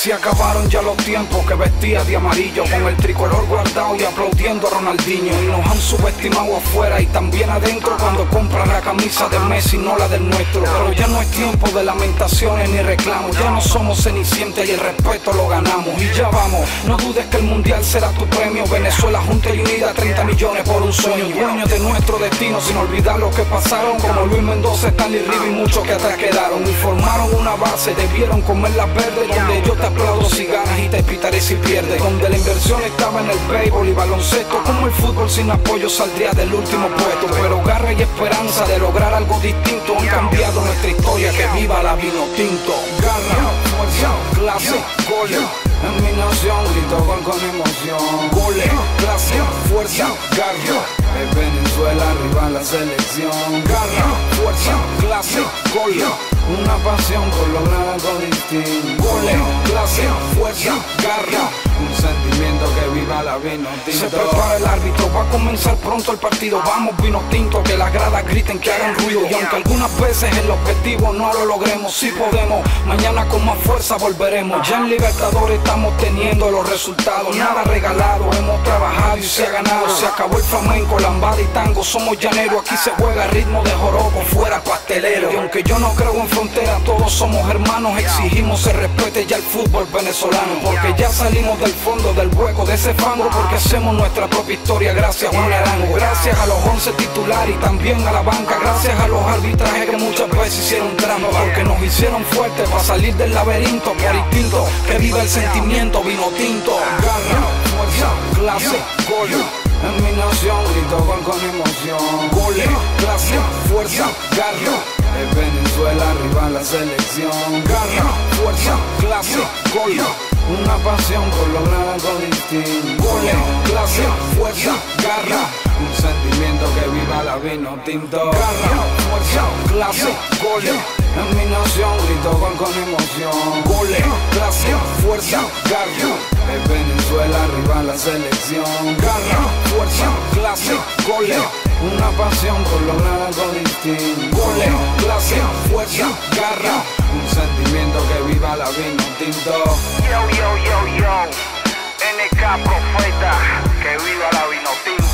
Se acabaron ya los tiempos que vestía de amarillo, con el tricolor guardado y aplaudiendo a Ronaldinho. Y nos han subestimado afuera y también adentro cuando compran la camisa de Messi, no la del nuestro. Pero ya no es tiempo de lamentaciones ni reclamos, ya no somos cenicientas y el respeto lo ganamos. Y ya vamos, no dudes que el mundial será tu premio. Venezuela junta y unida, 30 millones por un sueño. Dueños de nuestro destino sin olvidar lo que pasaron, como Luis Mendoza, Stanley River y muchos que atrás quedaron. Y formaron una base, debieron comer las verdes, donde yo te aplaudo si ganas y te pitaré si pierdes. Donde la inversión estaba en el béisbol y baloncesto, como el fútbol sin apoyo saldría del último puesto. Pero garra y esperanza de lograr algo distinto han cambiado nuestra historia, que viva la vino tinto. Garra, fuerza, clase, goles. En mi nación grito gol con emoción. Goles, clase, fuerza, garra. En Venezuela arriba la selección. Garra, fuerza, clase, goles. Una pasión por lograr algo distinto. Goles, clase, fuerza, garra. Un sentimiento que viva la vino tinto. Se prepara el árbitro, va a comenzar pronto el partido. Vamos vino tinto, que las gradas griten, que hagan ruido. Y aunque algunas veces el objetivo no lo logremos, sí podemos, mañana con más fuerza volveremos. Ya en Libertadores estamos teniendo los resultados, nada regalado, hemos trabajado y se ha ganado. Se acabó el flamenco, lambada y tango, somos llaneros. Aquí se juega ritmo de joropo, fuera pastelero. Y aunque yo no creo en fronteras, todos somos hermanos. Exigimos se respete ya el fútbol venezolano, porque ya salimos del fondo del hueco de ese fango, porque hacemos nuestra propia historia gracias a Juan Arango. Gracias a los 11 titulares y también a la banca, gracias a los arbitrajes que muchas veces hicieron trampa, porque nos hicieron fuertes para salir del laberinto por instinto. Que viva el sentimiento vino tinto. Garra, fuerza, clase, gol. En mi nación grito gol con emoción. Goles, clase, fuerza, garra. En Venezuela arriba la selección. Garra, fuerza, clase, gol. Una pasión por lograr algo distinto. Goles, clase, fuerza, garra. Un sentimiento que viva la vino tinto. Garra, fuerza, clase, goles. En mi nación grito gol con emoción. Goles, clase, fuerza, garra. En Venezuela arriba la selección. Garra, fuerza, clase, goles. Una pasión por lograr algo distinto. Goles, clase, fuerza, garra. Un sentimiento que viva la vino tinto. Yo, yo, yo, yo, NK Profeta, que viva la vino tinto.